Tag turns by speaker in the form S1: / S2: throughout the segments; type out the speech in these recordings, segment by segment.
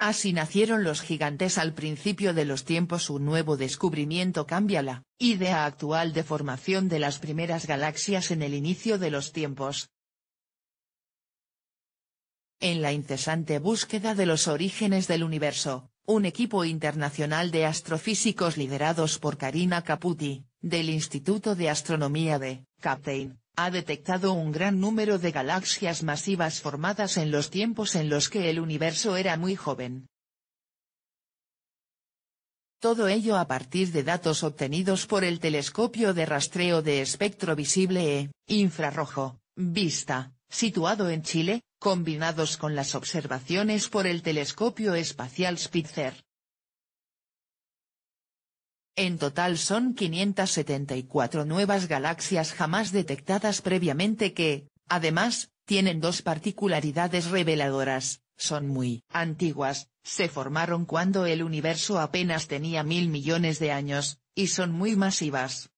S1: Así nacieron los gigantes al principio de los tiempos. Un nuevo descubrimiento cambia la idea actual de formación de las primeras galaxias en el inicio de los tiempos. En la incesante búsqueda de los orígenes del universo, un equipo internacional de astrofísicos liderados por Karina Caputi, del Instituto de Astronomía de Captain, ha detectado un gran número de galaxias masivas formadas en los tiempos en los que el universo era muy joven. Todo ello a partir de datos obtenidos por el telescopio de rastreo de espectro visible infrarrojo, VISTA, situado en Chile, combinados con las observaciones por el telescopio espacial Spitzer. En total son 574 nuevas galaxias jamás detectadas previamente que, además, tienen dos particularidades reveladoras: son muy antiguas, se formaron cuando el universo apenas tenía 1000 millones de años, y son muy masivas.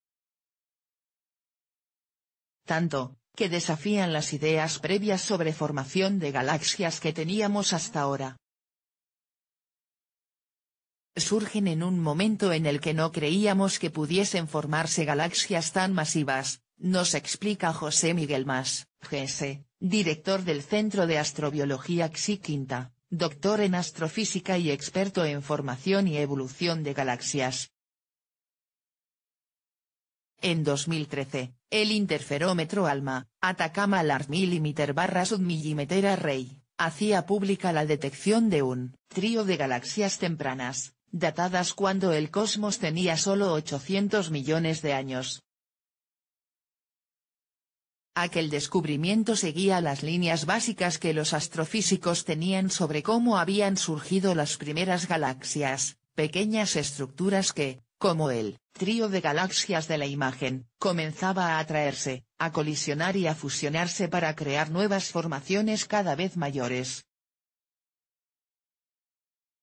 S1: Tanto, que desafían las ideas previas sobre formación de galaxias que teníamos hasta ahora. Surgen en un momento en el que no creíamos que pudiesen formarse galaxias tan masivas, nos explica José Miguel Mas, GS, director del Centro de Astrobiología XI Quinta, doctor en astrofísica y experto en formación y evolución de galaxias. En 2013, el interferómetro ALMA, Atacama Large Millimeter/Submillimeter Array, hacía pública la detección de un trío de galaxias tempranas, datadas cuando el cosmos tenía solo 800 millones de años. Aquel descubrimiento seguía las líneas básicas que los astrofísicos tenían sobre cómo habían surgido las primeras galaxias, pequeñas estructuras que, como el trío de galaxias de la imagen, comenzaba a atraerse, a colisionar y a fusionarse para crear nuevas formaciones cada vez mayores.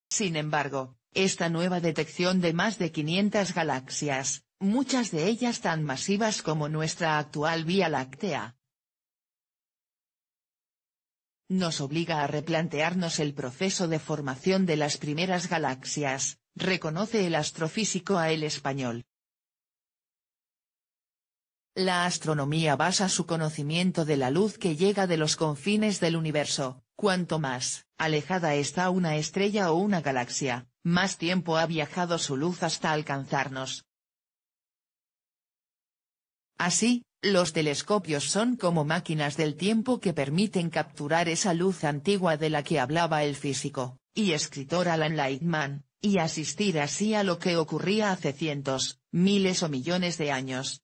S1: Sin embargo, esta nueva detección de más de 500 galaxias, muchas de ellas tan masivas como nuestra actual Vía Láctea, nos obliga a replantearnos el proceso de formación de las primeras galaxias, reconoce el astrofísico A. L. Español. La astronomía basa su conocimiento de la luz que llega de los confines del universo. Cuanto más alejada está una estrella o una galaxia, más tiempo ha viajado su luz hasta alcanzarnos. Así, los telescopios son como máquinas del tiempo que permiten capturar esa luz antigua de la que hablaba el físico y escritor Alan Lightman, y asistir así a lo que ocurría hace cientos, miles o millones de años.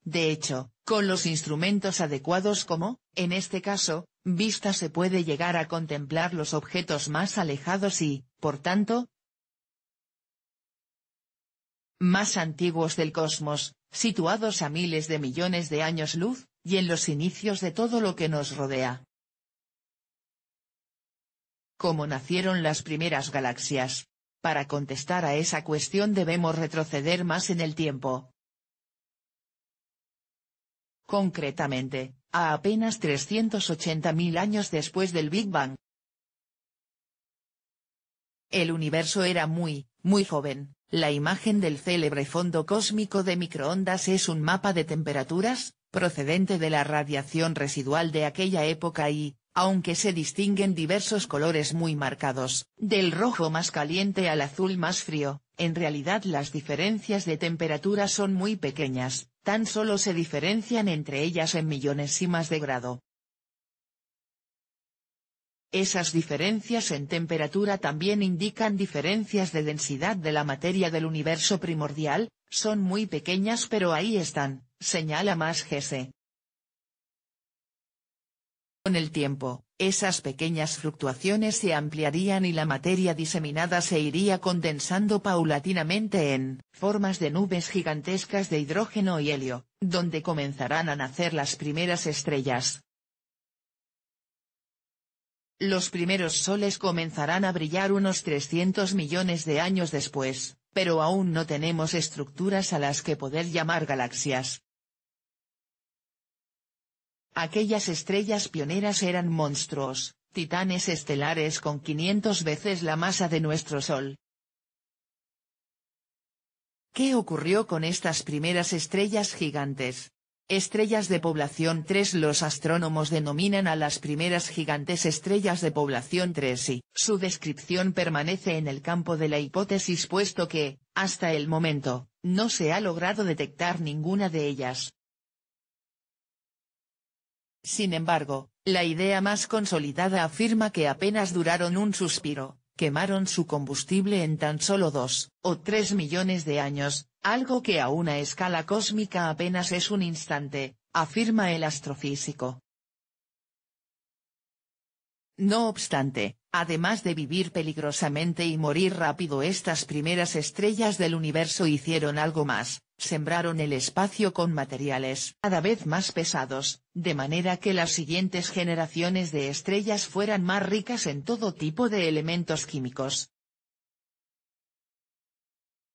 S1: De hecho, con los instrumentos adecuados como, en este caso, VISTA, se puede llegar a contemplar los objetos más alejados y, por tanto, más antiguos del cosmos, situados a miles de millones de años luz, y en los inicios de todo lo que nos rodea. ¿Cómo nacieron las primeras galaxias? Para contestar a esa cuestión debemos retroceder más en el tiempo. Concretamente, a apenas 380.000 años después del Big Bang. El universo era muy joven. La imagen del célebre fondo cósmico de microondas es un mapa de temperaturas, procedente de la radiación residual de aquella época y, aunque se distinguen diversos colores muy marcados, del rojo más caliente al azul más frío, en realidad las diferencias de temperatura son muy pequeñas, tan solo se diferencian entre ellas en millonésimas de grado. Esas diferencias en temperatura también indican diferencias de densidad de la materia del universo primordial, son muy pequeñas pero ahí están, señala Mas GS. Con el tiempo, esas pequeñas fluctuaciones se ampliarían y la materia diseminada se iría condensando paulatinamente en formas de nubes gigantescas de hidrógeno y helio, donde comenzarán a nacer las primeras estrellas. Los primeros soles comenzarán a brillar unos 300 millones de años después, pero aún no tenemos estructuras a las que poder llamar galaxias. Aquellas estrellas pioneras eran monstruos, titanes estelares con 500 veces la masa de nuestro Sol. ¿Qué ocurrió con estas primeras estrellas gigantes? Estrellas de población 3. Los astrónomos denominan a las primeras gigantes estrellas de población 3 y su descripción permanece en el campo de la hipótesis puesto que, hasta el momento, no se ha logrado detectar ninguna de ellas. Sin embargo, la idea más consolidada afirma que apenas duraron un suspiro, quemaron su combustible en tan solo 2 o 3 millones de años, algo que a una escala cósmica apenas es un instante, afirma el astrofísico. No obstante, además de vivir peligrosamente y morir rápido, estas primeras estrellas del universo hicieron algo más, sembraron el espacio con materiales cada vez más pesados, de manera que las siguientes generaciones de estrellas fueran más ricas en todo tipo de elementos químicos.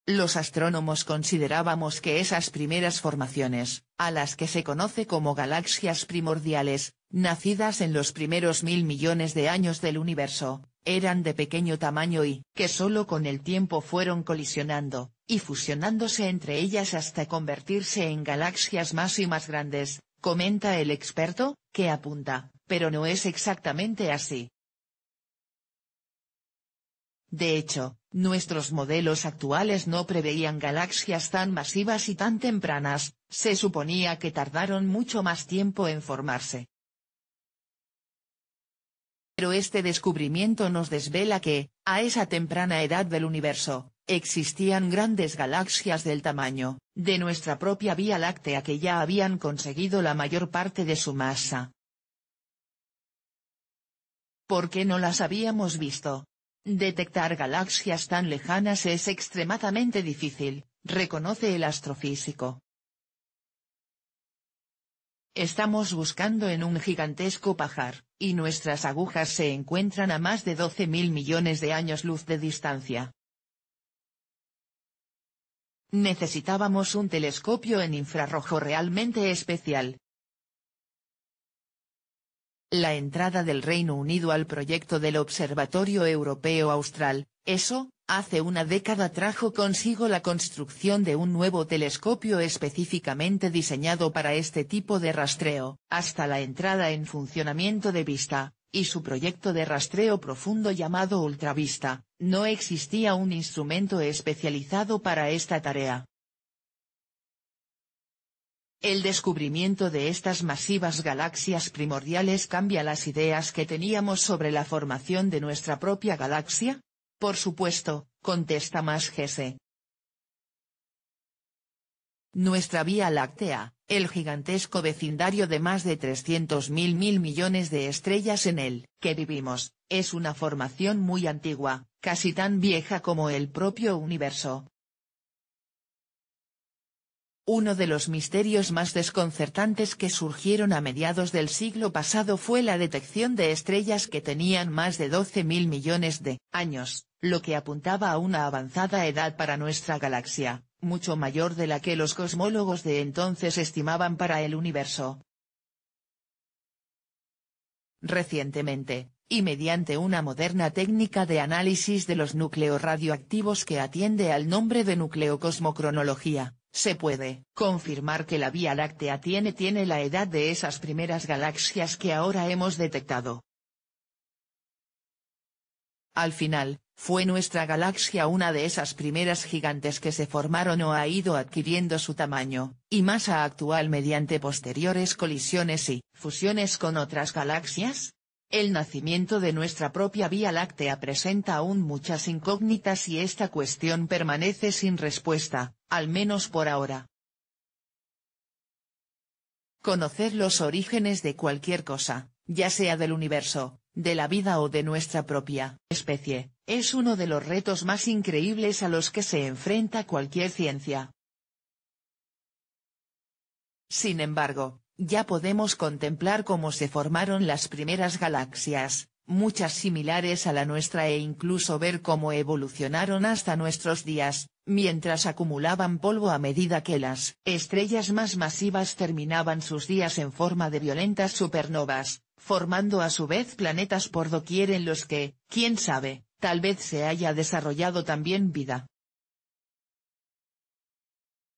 S1: Los astrónomos considerábamos que esas primeras formaciones, a las que se conoce como galaxias primordiales, nacidas en los primeros 1000 millones de años del universo, eran de pequeño tamaño y que solo con el tiempo fueron colisionando y fusionándose entre ellas hasta convertirse en galaxias más y más grandes, comenta el experto, que apunta, pero no es exactamente así. De hecho, nuestros modelos actuales no preveían galaxias tan masivas y tan tempranas, se suponía que tardaron mucho más tiempo en formarse. Pero este descubrimiento nos desvela que, a esa temprana edad del universo, existían grandes galaxias del tamaño de nuestra propia Vía Láctea que ya habían conseguido la mayor parte de su masa. ¿Por qué no las habíamos visto? Detectar galaxias tan lejanas es extremadamente difícil, reconoce el astrofísico. Estamos buscando en un gigantesco pajar, y nuestras agujas se encuentran a más de 12.000 millones de años luz de distancia. Necesitábamos un telescopio en infrarrojo realmente especial. La entrada del Reino Unido al proyecto del Observatorio Europeo Austral, ESO, hace una década trajo consigo la construcción de un nuevo telescopio específicamente diseñado para este tipo de rastreo, hasta la entrada en funcionamiento de VISTA, y su proyecto de rastreo profundo llamado UltraVista, no existía un instrumento especializado para esta tarea. El descubrimiento de estas masivas galaxias primordiales cambia las ideas que teníamos sobre la formación de nuestra propia galaxia. Por supuesto, contesta Mas-Gese. Nuestra Vía Láctea, el gigantesco vecindario de más de 300.000 millones de estrellas en el que vivimos, es una formación muy antigua, casi tan vieja como el propio universo. Uno de los misterios más desconcertantes que surgieron a mediados del siglo pasado fue la detección de estrellas que tenían más de 12.000 millones de años, lo que apuntaba a una avanzada edad para nuestra galaxia, mucho mayor de la que los cosmólogos de entonces estimaban para el universo. Recientemente, y mediante una moderna técnica de análisis de los núcleos radioactivos que atiende al nombre de nucleocosmocronología, se puede confirmar que la Vía Láctea tiene la edad de esas primeras galaxias que ahora hemos detectado. Al final, ¿fue nuestra galaxia una de esas primeras gigantes que se formaron o ha ido adquiriendo su tamaño y masa actual mediante posteriores colisiones y fusiones con otras galaxias? El nacimiento de nuestra propia Vía Láctea presenta aún muchas incógnitas y esta cuestión permanece sin respuesta, al menos por ahora. Conocer los orígenes de cualquier cosa, ya sea del universo, de la vida o de nuestra propia especie, es uno de los retos más increíbles a los que se enfrenta cualquier ciencia. Sin embargo, ya podemos contemplar cómo se formaron las primeras galaxias, muchas similares a la nuestra e incluso ver cómo evolucionaron hasta nuestros días, mientras acumulaban polvo a medida que las estrellas más masivas terminaban sus días en forma de violentas supernovas, formando a su vez planetas por doquier en los que, quién sabe, tal vez se haya desarrollado también vida.